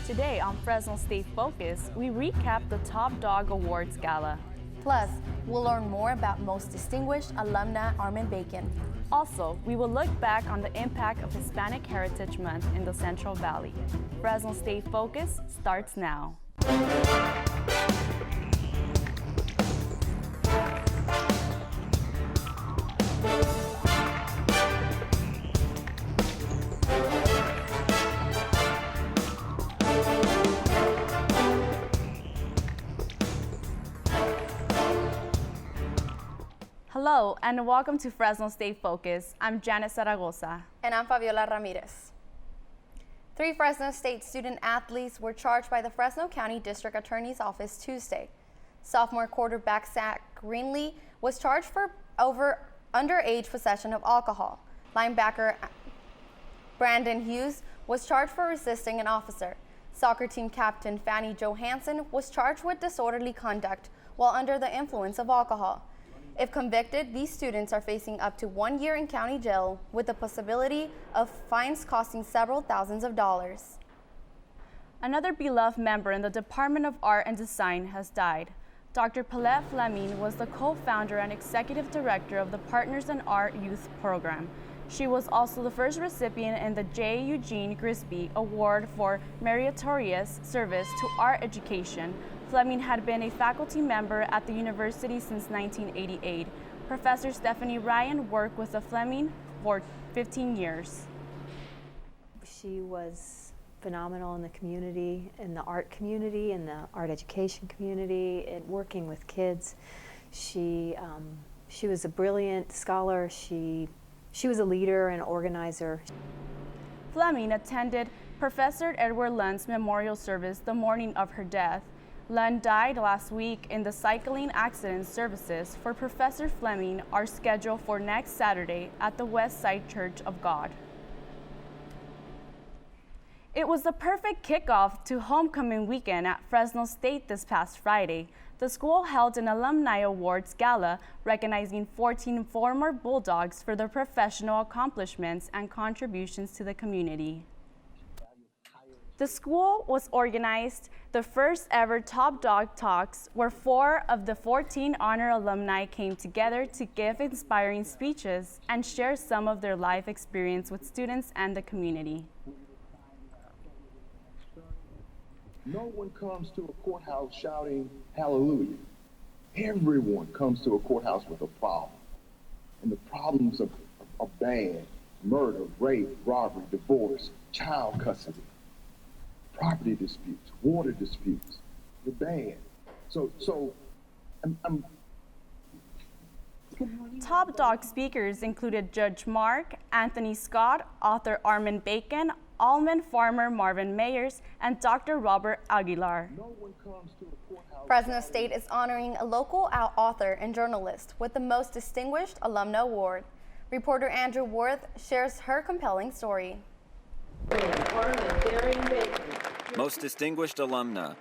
Today on Fresno State Focus, we recap the Top Dog Awards Gala. Plus, we'll learn more about Most Distinguished Alumna Armin Bacon. Also, we will look back on the impact of Hispanic Heritage Month in the Central Valley. Fresno State Focus starts now. Hello and welcome to Fresno State Focus. I'm Janet Zaragoza. And I'm Fabiola Ramirez. 3 Fresno State student athletes were charged by the Fresno County District Attorney's Office Tuesday. Sophomore quarterback Zach Greenlee was charged for underage possession of alcohol. Linebacker Brandon Hughes was charged for resisting an officer. Soccer team captain Fanny Johansson was charged with disorderly conduct while under the influence of alcohol. If convicted, these students are facing up to 1 year in county jail with the possibility of fines costing several thousands of dollars. Another beloved member in the Department of Art and Design has died. Dr. Paulette Fleming was the co-founder and executive director of the Partners in Art Youth Program. She was also the first recipient in the J. Eugene Grisby Award for Meritorious Service to Art Education. Fleming had been a faculty member at the university since 1988. Professor Stephanie Ryan worked with the Fleming for 15 years. She was phenomenal in the community, in the art community, in the art education community, and working with kids. She was a brilliant scholar. She was a leader and organizer. Fleming attended Professor Edward Lund's memorial service the morning of her death. Lund died last week in the cycling accident. Services for Professor Fleming are scheduled for next Saturday at the West Side Church of God. It was the perfect kickoff to homecoming weekend at Fresno State this past Friday. The school held an Alumni Awards Gala recognizing 14 former Bulldogs for their professional accomplishments and contributions to the community. The school was organized the first ever Top Dog Talks, where 4 of the 14 honor alumni came together to give inspiring speeches and share some of their life experience with students and the community. No one comes to a courthouse shouting hallelujah. Everyone comes to a courthouse with a problem. And the problems are bad: murder, rape, robbery, divorce, child custody, property disputes, water disputes. They're bad. So I'm Top Dog speakers included Judge Mark, Anthony Scott, author Armin Bacon, almond farmer Marvin Mayers, and Dr. Robert Aguilar. Fresno State is honoring a local author and journalist with the Most Distinguished Alumna Award. Reporter Andrew Worth shares her compelling story. Most Distinguished Alumna,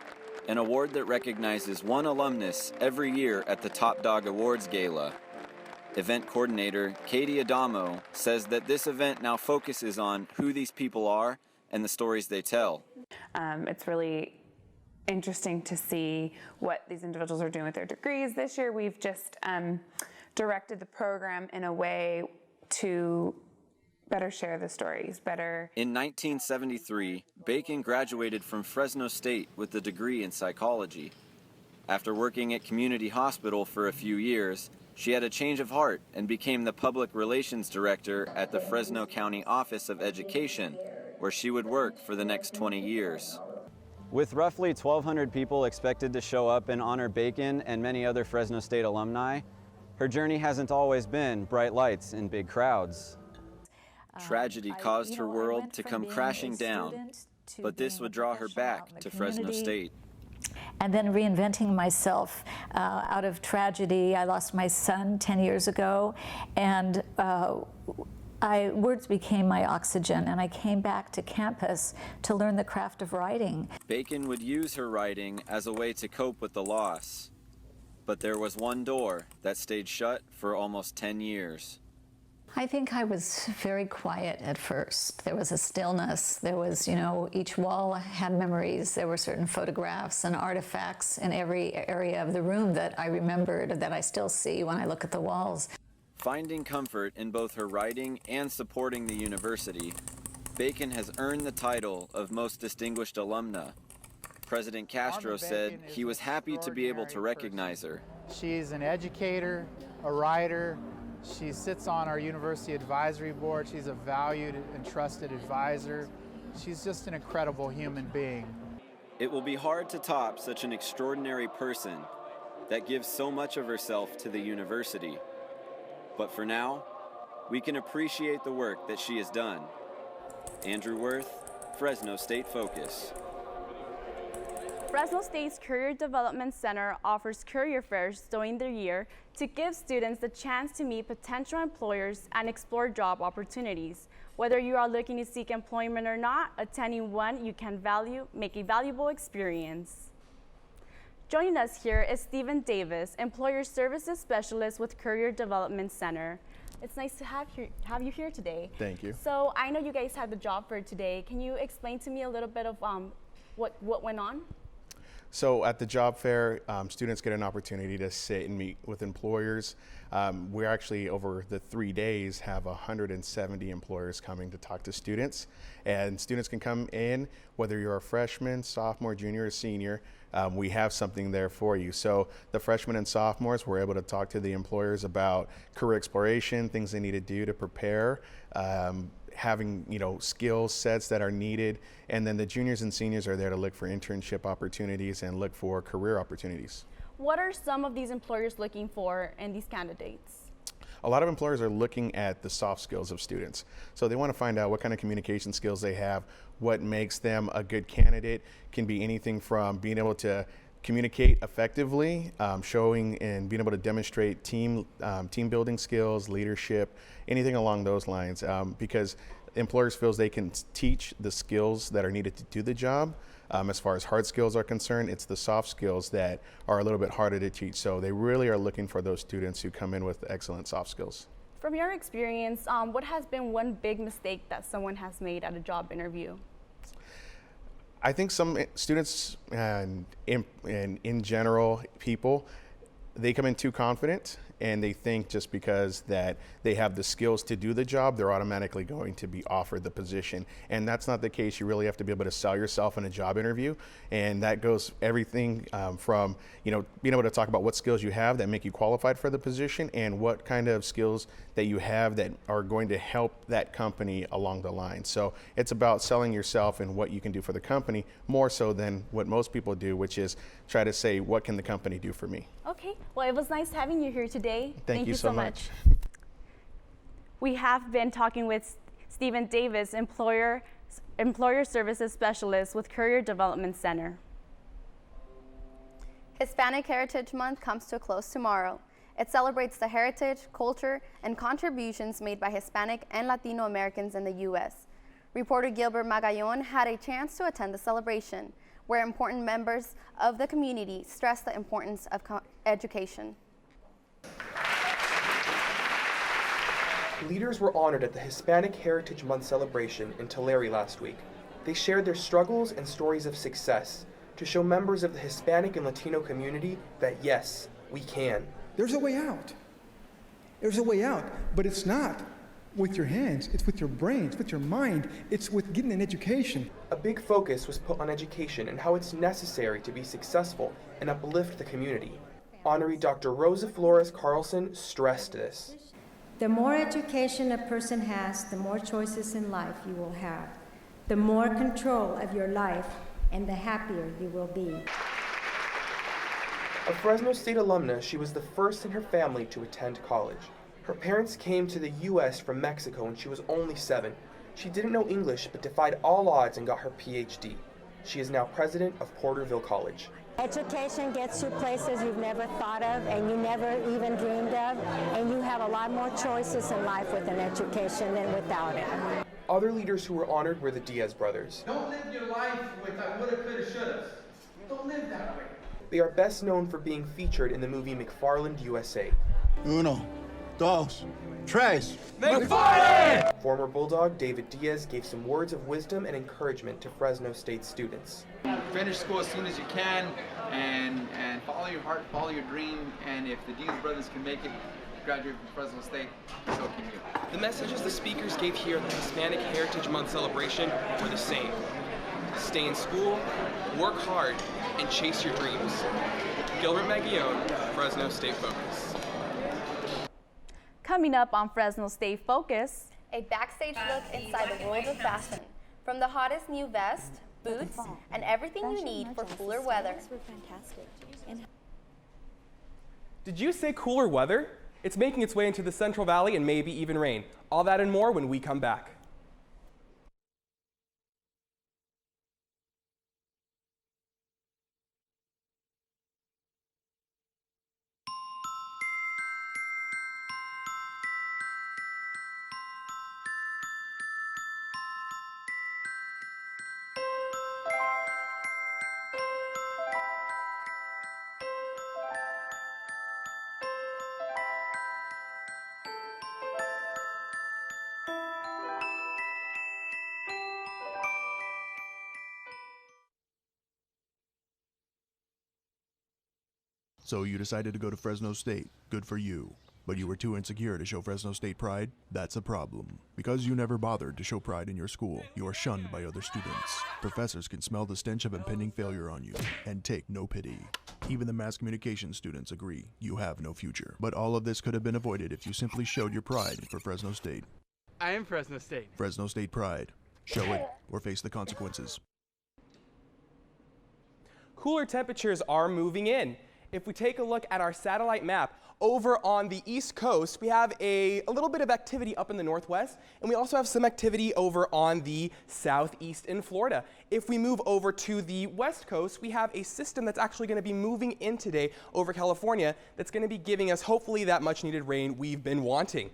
an award that recognizes one alumnus every year at the Top Dog Awards Gala. Event coordinator Katie Adamo says that this event now focuses on who these people are and the stories they tell. It's really interesting to see what these individuals are doing with their degrees. This year we've just directed the program in a way to better share the stories, better. In 1973, Bacon graduated from Fresno State with a degree in psychology. After working at Community Hospital for a few years, she had a change of heart and became the public relations director at the Fresno County Office of Education, where she would work for the next 20 years. With roughly 1,200 people expected to show up and honor Bacon and many other Fresno State alumni, her journey hasn't always been bright lights and big crowds. Tragedy caused her world to come crashing down, but this would draw her back to Fresno State. And then reinventing myself out of tragedy. I lost my son 10 years ago, and words became my oxygen, and I came back to campus to learn the craft of writing. Bacon would use her writing as a way to cope with the loss. But there was one door that stayed shut for almost 10 years. I think I was very quiet at first. There was a stillness. There was, each wall had memories. There were certain photographs and artifacts in every area of the room that I remembered, that I still see when I look at the walls. Finding comfort in both her writing and supporting the university, Bacon has earned the title of Most Distinguished Alumna. President Castro said he was happy to be able to recognize her. She's an educator, a writer. She sits on our university advisory board. She's a valued and trusted advisor. She's just an incredible human being. It will be hard to top such an extraordinary person that gives so much of herself to the university. But for now, we can appreciate the work that she has done. Andrew Worth, Fresno State Focus. Fresno State's Career Development Center offers career fairs during the year to give students the chance to meet potential employers and explore job opportunities. Whether you are looking to seek employment or not, attending one you can make a valuable experience. Joining us here is Stephen Davis, Employer Services Specialist with Career Development Center. It's nice to have you here today. Thank you. So I know you guys had the job fair today. Can you explain to me a little bit of what went on? So at the job fair, students get an opportunity to sit and meet with employers. We're actually, over the 3 days, have 170 employers coming to talk to students. And students can come in, whether you're a freshman, sophomore, junior, or senior, we have something there for you. So the freshmen and sophomores, we're able to talk to the employers about career exploration, things they need to do to prepare, having skill sets that are needed, and then the juniors and seniors are there to look for internship opportunities and look for career opportunities. What are some of these employers looking for in these candidates? A lot of employers are looking at the soft skills of students. So they want to find out what kind of communication skills they have, what makes them a good candidate. Can be anything from being able to communicate effectively, showing and being able to demonstrate team building skills, leadership, anything along those lines, because employers feel they can teach the skills that are needed to do the job. As far as hard skills are concerned, it's the soft skills that are a little bit harder to teach. So they really are looking for those students who come in with excellent soft skills. From your experience, what has been one big mistake that someone has made at a job interview? I think some students and in general, people, they come in too confident, and they think just because that they have the skills to do the job, they're automatically going to be offered the position. And that's not the case. You really have to be able to sell yourself in a job interview. And that goes everything from, being able to talk about what skills you have that make you qualified for the position, and what kind of skills that you have that are going to help that company along the line. So it's about selling yourself and what you can do for the company, more so than what most people do, which is try to say, what can the company do for me? Okay, well, it was nice having you here today. Thank you so much. We have been talking with Stephen Davis, Employer Services Specialist with Career Development Center. Hispanic Heritage Month comes to a close tomorrow. It celebrates the heritage, culture, and contributions made by Hispanic and Latino Americans in the U.S. Reporter Gilbert Magallon had a chance to attend the celebration, where important members of the community stressed the importance of education. Leaders were honored at the Hispanic Heritage Month celebration in Tulare last week. They shared their struggles and stories of success to show members of the Hispanic and Latino community that yes, we can. There's a way out. There's a way out, but it's not with your hands, it's with your brain, it's with your mind, it's with getting an education. A big focus was put on education and how it's necessary to be successful and uplift the community. Honoree Dr. Rosa Flores Carlson stressed this. The more education a person has, the more choices in life you will have, the more control of your life, and the happier you will be. A Fresno State alumna, she was the first in her family to attend college. Her parents came to the U.S. from Mexico when she was only 7. She didn't know English, but defied all odds and got her PhD. She is now president of Porterville College. Education gets you places you've never thought of and you never even dreamed of, and you have a lot more choices in life with an education than without it. Other leaders who were honored were the Diaz brothers. Don't live your life with I woulda, coulda, shoulda. Don't live that way. They are best known for being featured in the movie McFarland USA. 1, Dogs. Trash. Former Bulldog David Diaz gave some words of wisdom and encouragement to Fresno State students. Finish school as soon as you can and follow your heart, follow your dream, and if the Diaz brothers can make it, graduate from Fresno State, so can you. The messages the speakers gave here at the Hispanic Heritage Month celebration were the same. Stay in school, work hard, and chase your dreams. Gilbert Maguione, Fresno State Focus. Coming up on Fresno State Focus, A backstage look inside the world of fashion. From the hottest new vest, boots, and everything you need for cooler weather. Did you say cooler weather? It's making its way into the Central Valley and maybe even rain. All that and more when we come back. So you decided to go to Fresno State. Good for you. But you were too insecure to show Fresno State pride? That's a problem. Because you never bothered to show pride in your school, you are shunned by other students. Professors can smell the stench of impending failure on you and take no pity. Even the mass communication students agree you have no future. But all of this could have been avoided if you simply showed your pride for Fresno State. I am Fresno State. Fresno State pride. Show it or face the consequences. Cooler temperatures are moving in. If we take a look at our satellite map, over on the East Coast, we have a little bit of activity up in the Northwest, and we also have some activity over on the Southeast in Florida. If we move over to the West Coast, we have a system that's actually going to be moving in today over California that's going to be giving us hopefully that much needed rain we've been wanting.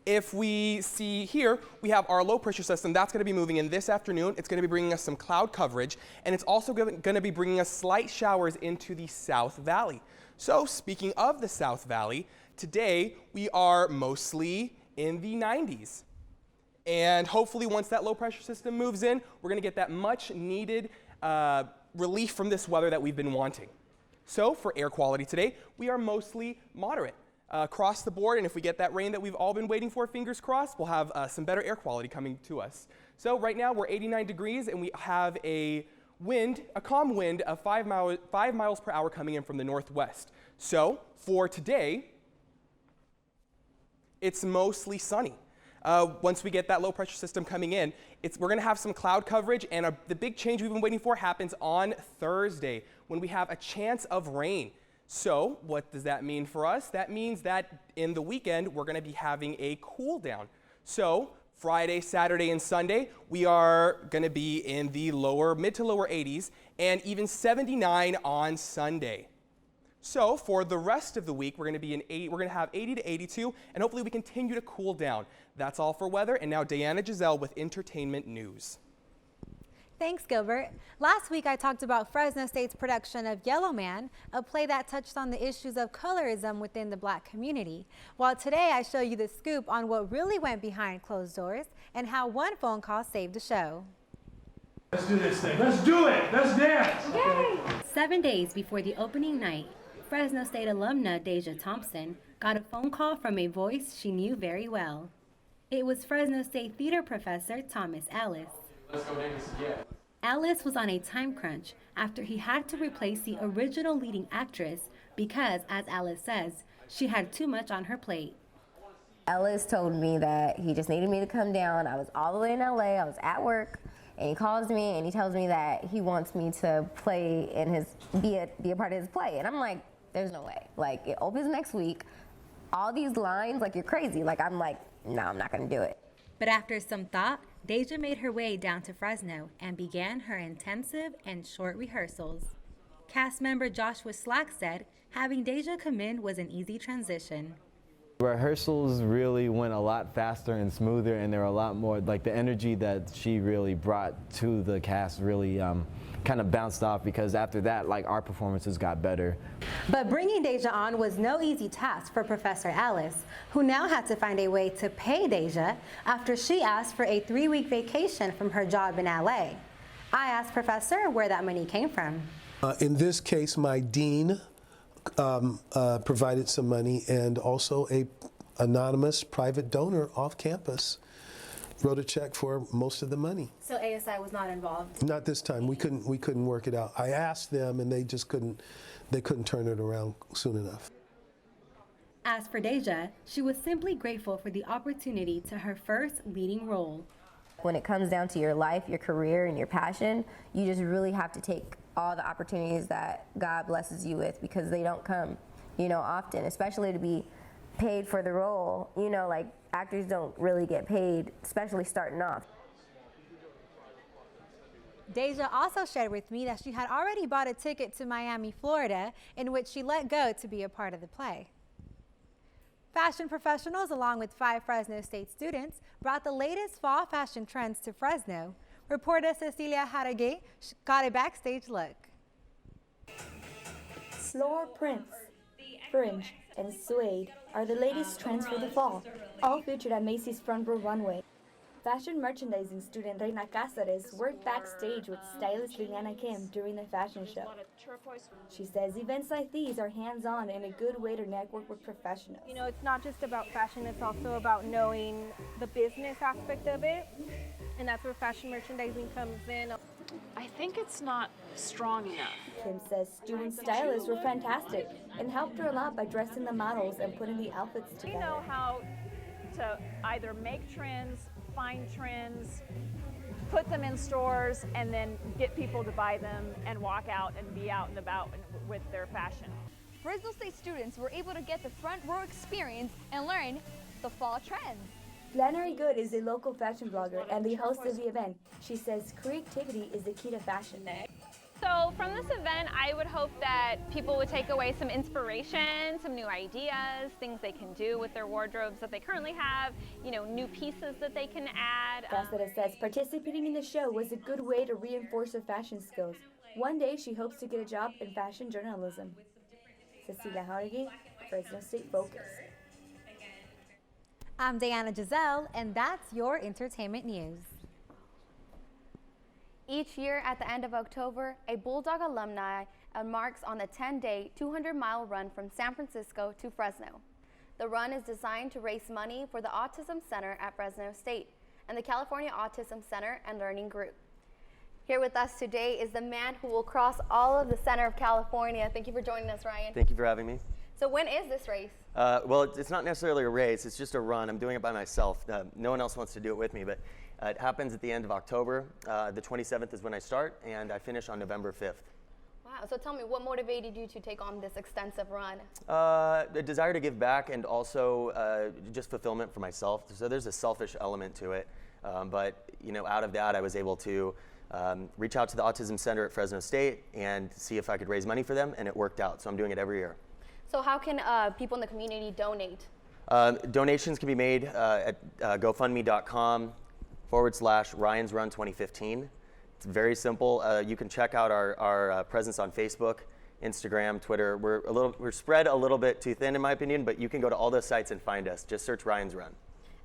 If we see here, we have our low pressure system that's going to be moving in this afternoon. It's going to be bringing us some cloud coverage, and it's also going to be bringing us slight showers into the South Valley. So speaking of the South Valley, today we are mostly in the 90s. And hopefully once that low pressure system moves in, we're going to get that much needed relief from this weather that we've been wanting. So for air quality today, we are mostly moderate. Across the board, and if we get that rain that we've all been waiting for, fingers crossed, we'll have some better air quality coming to us. So right now we're 89 degrees and we have a calm wind of 5 miles per hour coming in from the northwest. So for today, it's mostly sunny. Once we get that low pressure system coming in, we're going to have some cloud coverage, and the big change we've been waiting for happens on Thursday when we have a chance of rain. So what does that mean for us? That means that in the weekend, we're going to be having a cool down. So Friday, Saturday, and Sunday, we are going to be in the mid to lower 80s and even 79 on Sunday. So for the rest of the week, we're going to have 80 to 82, and hopefully we continue to cool down. That's all for weather, and now Diana Giselle with entertainment news. Thanks, Gilbert. Last week, I talked about Fresno State's production of Yellow Man, a play that touched on the issues of colorism within the Black community. While today, I show you the scoop on what really went behind closed doors and how one phone call saved the show. Let's do this thing. Let's do it. Let's dance. Yay! 7 days before the opening night, Fresno State alumna Deja Thompson got a phone call from a voice she knew very well. It was Fresno State theater professor Thomas Ellis. Let's go dance again. Ellis was on a time crunch after he had to replace the original leading actress because, as Ellis says, she had too much on her plate. Ellis told me that he just needed me to come down. I was all the way in LA, I was at work, and he calls me and he tells me that he wants me to play in be a part of his play. And I'm like, there's no way. Like, it opens next week, all these lines, like, you're crazy. Like, I'm like, no, I'm not gonna do it. But after some thought, Deja made her way down to Fresno and began her intensive and short rehearsals. Cast member Joshua Slack said having Deja come in was an easy transition. Rehearsals really went a lot faster and smoother, and there were a lot more, like the energy that she really brought to the cast really kind of bounced off, because after that, like, our performances got better. But bringing Deja on was no easy task for Professor Alice, who now had to find a way to pay Deja after she asked for a 3-week vacation from her job in LA. I asked Professor where that money came from. In this case, my dean provided some money, and also a anonymous private donor off campus wrote a check for most of the money. So ASI was not involved? Not this time. We couldn't work it out. I asked them, and they just couldn't turn it around soon enough. As for Deja, she was simply grateful for the opportunity to her first leading role. When it comes down to your life, your career, and your passion, you just really have to take all the opportunities that God blesses you with, because they don't come, often, especially to be paid for the role. Like, actors don't really get paid, especially starting off. Deja also shared with me that she had already bought a ticket to Miami, Florida, in which she let go to be a part of the play. Fashion professionals, along with 5 Fresno State students, brought the latest fall fashion trends to Fresno. Reporter Cecilia Jaragué got a backstage look. Floral prints, fringe, and suede are the latest trends for the fall, all featured at Macy's Front Row Runway. Fashion merchandising student Reina Cáceres worked backstage with stylist Liliana Kim during the fashion show. She says events like these are hands-on and a good way to network with professionals. It's not just about fashion, it's also about knowing the business aspect of it, and that's where fashion merchandising comes in. I think it's not strong enough. Kim says student stylists were fantastic and helped her a lot by dressing the models and putting the outfits together. We know how to either make trends, find trends, put them in stores, and then get people to buy them and walk out and be out and about with their fashion. Fresno State students were able to get the front row experience and learn the fall trends. Flannery Good is a local fashion blogger and the host of the event. She says creativity is the key to fashion. So from this event, I would hope that people would take away some inspiration, some new ideas, things they can do with their wardrobes that they currently have, new pieces that they can add. Cáceres says participating in the show was a good way to reinforce her fashion skills. One day she hopes to get a job in fashion journalism. Cecilia Jaragué, Fresno State Focus. I'm Diana Giselle, and that's your entertainment news. Each year at the end of October, a Bulldog alumni embarks on the 10-day, 200-mile run from San Francisco to Fresno. The run is designed to raise money for the Autism Center at Fresno State and the California Autism Center and Learning Group. Here with us today is the man who will cross all of the center of California. Thank you for joining us, Ryan. Thank you for having me. So when is this race? Well, it's not necessarily a race, it's just a run. I'm doing it by myself. No one else wants to do it with me, but it happens at the end of October. The 27th is when I start, and I finish on November 5th. Wow, so tell me, what motivated you to take on this extensive run? The desire to give back, and also just fulfillment for myself. So there's a selfish element to it. But out of that, I was able to reach out to the Autism Center at Fresno State and see if I could raise money for them, and it worked out. So I'm doing it every year. So how can people in the community donate? Donations can be made at GoFundMe.com/Ryan's Run 2015. It's very simple. You can check out our presence on Facebook, Instagram, Twitter. We're spread a little bit too thin, in my opinion, but you can go to all those sites and find us. Just search Ryan's Run.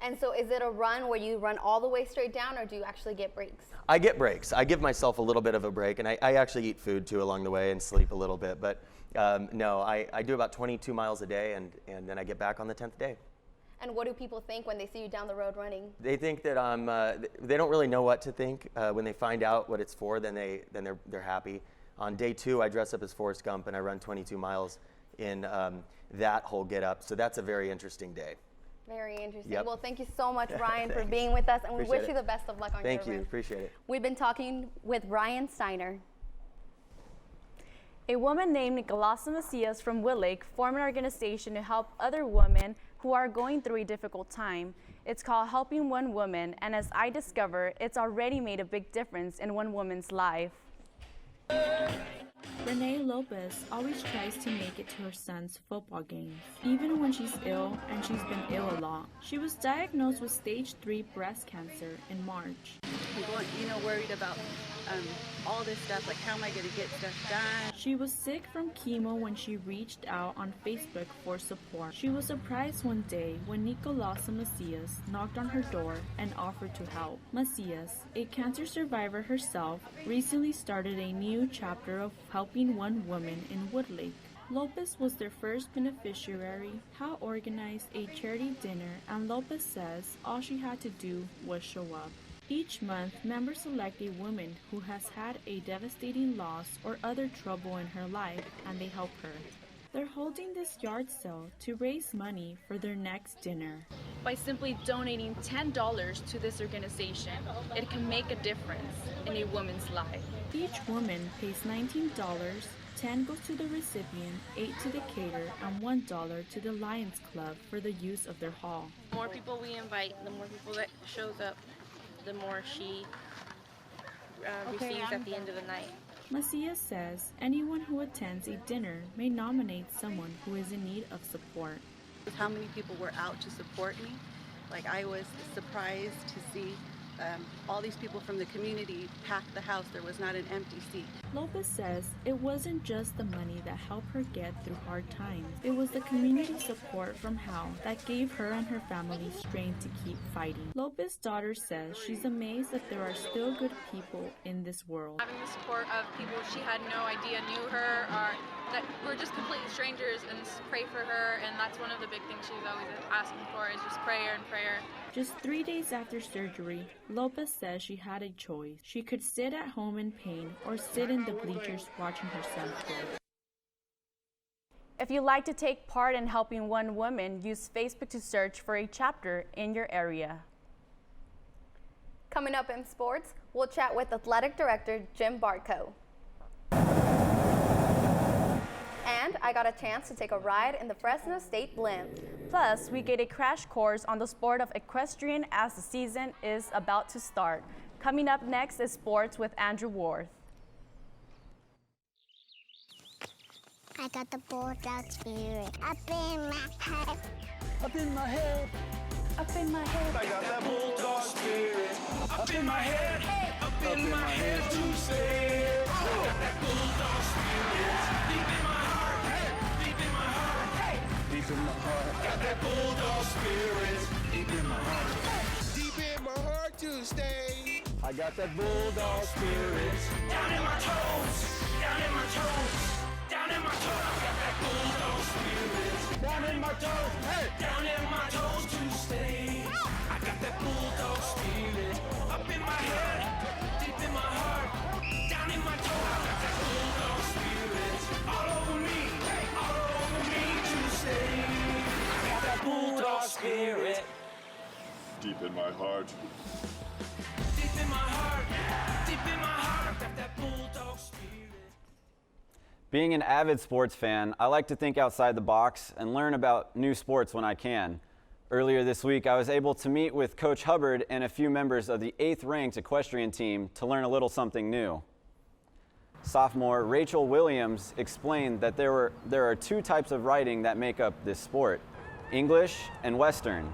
And so is it a run where you run all the way straight down, or do you actually get breaks? I get breaks. I give myself a little bit of a break, and I actually eat food too along the way and sleep a little bit. But no, I do about 22 miles a day, and then I get back on the 10th day. And what do people think when they see you down the road running? They think that they don't really know what to think. When they find out what it's for, then they're happy. On day 2, I dress up as Forrest Gump, and I run 22 miles in that whole get-up. So that's a very interesting day. Very interesting. Yep. Well, thank you so much, Ryan, for being with us, and we wish you the best of luck on your run. Thank you. Appreciate it. We've been talking with Ryan Steiner. A woman named Galasa Macias from Willake formed an organization to help other women who are going through a difficult time. It's called Helping One Woman, and as I discovered, it's already made a big difference in one woman's life. Renee Lopez always tries to make it to her son's football games, even when she's ill, and she's been ill a lot. She was diagnosed with stage 3 breast cancer in March. People are, worried about all this stuff, like how am I going to get stuff done? She was sick from chemo when she reached out on Facebook for support. She was surprised one day when Nicolasa Macias knocked on her door and offered to help. Macias, a cancer survivor herself, recently started a new chapter of helping one woman in Woodlake. Lopez was their first beneficiary, had organized a charity dinner, and Lopez says all she had to do was show up. Each month, members select a woman who has had a devastating loss or other trouble in her life, and they help her. They're holding this yard sale to raise money for their next dinner. By simply donating $10 to this organization, it can make a difference in a woman's life. Each woman pays $19, $10 goes to the recipient, $8 to the caterer, and $1 to the Lions Club for the use of their hall. The more people we invite, the more people that shows up, the more she receives at the end of the night. Macias says anyone who attends a dinner may nominate someone who is in need of support. How many people were out to support me? Like, I was surprised to see all these people from the community pack the house. There was not an empty seat. Lopez says it wasn't just the money that helped her get through hard times. It was the community support from Hal that gave her and her family strength to keep fighting. Lopez's daughter says she's amazed that there are still good people in this world. Having the support of people she had no idea knew her, or that were just completely strangers, and pray for her, and that's one of the big things she's always asking for, is just prayer and prayer. Just 3 days after surgery, Lopez says she had a choice. She could sit at home in pain or sit in the bleachers watching her son play. If you'd like to take part in helping one woman, use Facebook to search for a chapter in your area. Coming up in sports, we'll chat with Athletic Director Jim Barco. And I got a chance to take a ride in the Fresno State Blimp. Plus, we get a crash course on the sport of equestrian as the season is about to start. Coming up next is sports with Andrew Worth. I got the bulldog spirit up in my head. Up in my head. Up in my head. I got that bulldog spirit. Up in my head. Up in my head to say. I got that bulldog spirit. Deep in my heart. Deep in my heart. Deep in my heart. Got that bulldog spirit. Deep in my heart. Deep in my heart to stay. I got that bulldog spirit. Down in my toes. Down in my toes. Down in my toes. I got that bulldog spirit. Down in my toes. Hey. Down in my toes to stay. I got that bulldog spirit. Up in my head. Deep in my heart. Down in my toes. I got that bulldog spirit. All over me. All over me to stay. I got that bulldog spirit. Deep in my heart. Deep in my heart. Deep in my heart. I got that bulldog spirit. Being an avid sports fan, I like to think outside the box and learn about new sports when I can. Earlier this week, I was able to meet with Coach Hubbard and a few members of the 8th-ranked equestrian team to learn a little something new. Sophomore Rachel Williams explained that there are 2 types of riding that make up this sport, English and Western.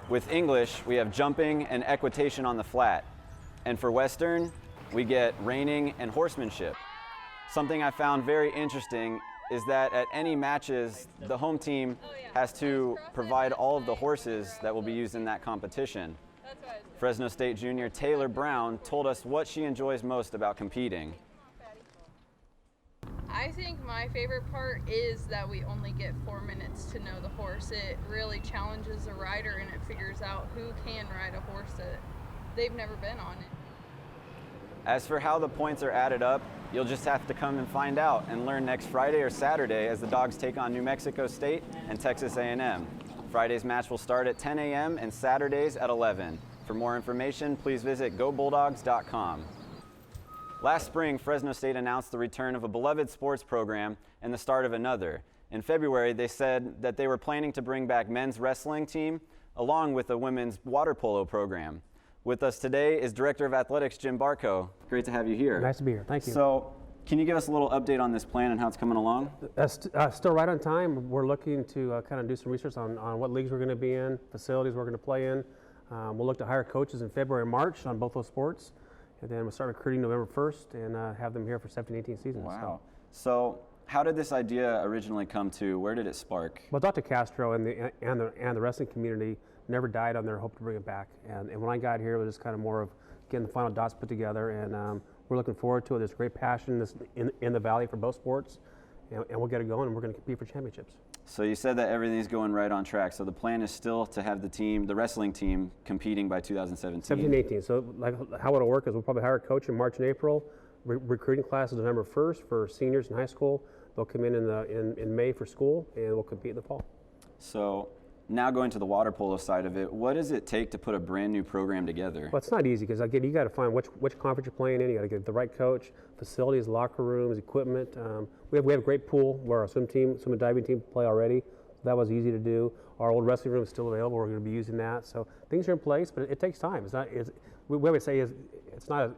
With English, we have jumping and equitation on the flat, and for Western, we get reining and horsemanship. Something I found very interesting is that at any matches, the home team has to provide all of the horses that will be used in that competition. Fresno State junior Taylor Brown told us what she enjoys most about competing. I think my favorite part is that we only get 4 minutes to know the horse. It really challenges a rider, and it figures out who can ride a horse that they've never been on it. As for how the points are added up, you'll just have to come and find out and learn next Friday or Saturday as the Dogs take on New Mexico State and Texas A&M. Friday's match will start at 10 a.m. and Saturdays at 11. For more information, please visit gobulldogs.com. Last spring, Fresno State announced the return of a beloved sports program and the start of another. In February, they said that they were planning to bring back men's wrestling team along with a women's water polo program. With us today is Director of Athletics Jim Barco. Great to have you here. Nice to be here. Thank you. So Can you give us a little update on this plan and how it's coming along? Still right on time. We're looking to kind of do some research on what leagues we're going to be in, facilities we're going to play in. We'll look to hire coaches in February and March on both those sports. And then we'll start recruiting November 1st and have them here for 17-18 season. Wow. So how did this idea originally come to? Where did it spark? Well, Dr. Castro and the wrestling community never died on their hope to bring it back. And when I got here, it was just kind of more of getting the final dots put together. And we're looking forward to it. There's great passion in the Valley for both sports. And we'll get it going, and we're going to compete for championships. So you said that everything's going right on track. So the plan is still to have the wrestling team, competing by 2017. 17-18. So like how it'll work is we'll probably hire a coach in March and April. Recruiting class is November 1st for seniors in high school. They'll come in May for school, and we'll compete in the fall. So now going to the water polo side of it, what does it take to put a brand new program together? Well, it's not easy because again, you got to find which conference you're playing in. You got to get the right coach, facilities, locker rooms, equipment. We have a great pool where our swim and diving team play already. So that was easy to do. Our old wrestling room is still available. We're going to be using that. So things are in place, but it takes time. We would say it's not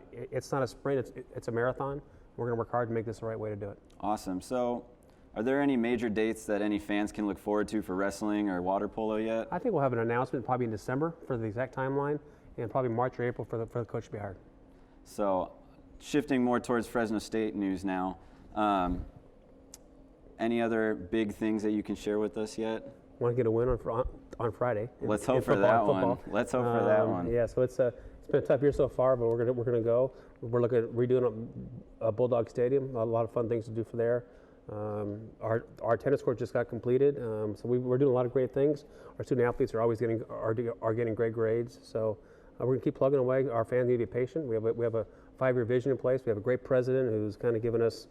a sprint. It's a marathon. We're going to work hard to make this the right way to do it. Awesome. So are there any major dates that any fans can look forward to for wrestling or water polo yet? I think we'll have an announcement probably in December for the exact timeline, and probably March or April for the coach to be hired. So shifting more towards Fresno State news now, any other big things that you can share with us yet? Want to get a win on Friday. Let's hope for that one. Let's hope for that one. Yeah, so it's been a tough year so far, but we're gonna go. We're looking at redoing a Bulldog Stadium. A lot of fun things to do for there. Our tennis court just got completed, so we're doing a lot of great things. Our student athletes are always getting great grades. So we're gonna keep plugging away. Our fans need to be patient. We have a 5-year vision in place. We have a great president who's kind of given us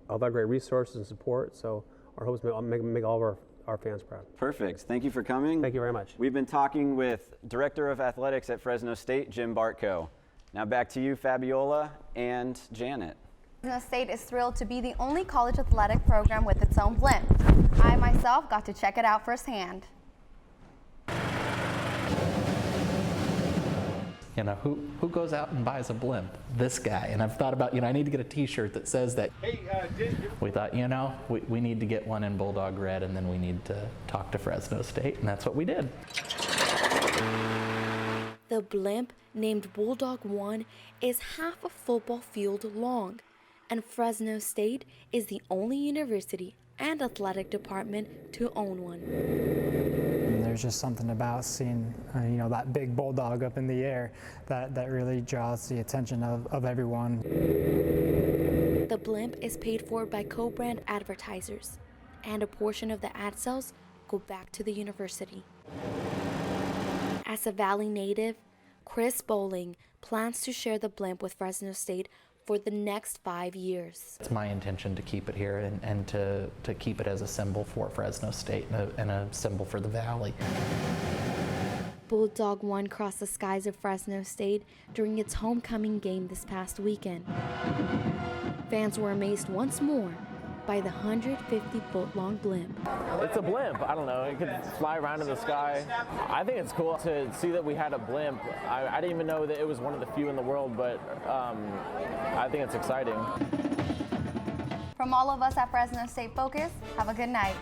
a lot of great resources and support. So our hope is to make all of our fans proud. Perfect. Thank you for coming. Thank you very much. We've been talking with Director of Athletics at Fresno State, Jim Bartko. Now back to you, Fabiola and Janet. Fresno State is thrilled to be the only college athletic program with its own blimp. I myself got to check it out firsthand. You know, who goes out and buys a blimp? This guy. And I've thought about, I need to get a t-shirt that says that. Hey, we thought, we need to get one in Bulldog Red, and then we need to talk to Fresno State, and that's what we did. The blimp, named Bulldog 1, is half a football field long, and Fresno State is the only university and athletic department to own one. There's just something about seeing, that big bulldog up in the air that really draws the attention of everyone. The blimp is paid for by co-brand advertisers, and a portion of the ad sales go back to the university. As a Valley native, Chris Bowling plans to share the blimp with Fresno State for the next 5 years. It's my intention to keep it here and to keep it as a symbol for Fresno State and a symbol for the Valley. Bulldog 1 crossed the skies of Fresno State during its homecoming game this past weekend. Fans were amazed once more by the 150-foot-long blimp. It's a blimp. I don't know. It could fly around in the sky. I think it's cool to see that we had a blimp. I didn't even know that it was one of the few in the world, but I think it's exciting. From all of us at Fresno State Focus, have a good night.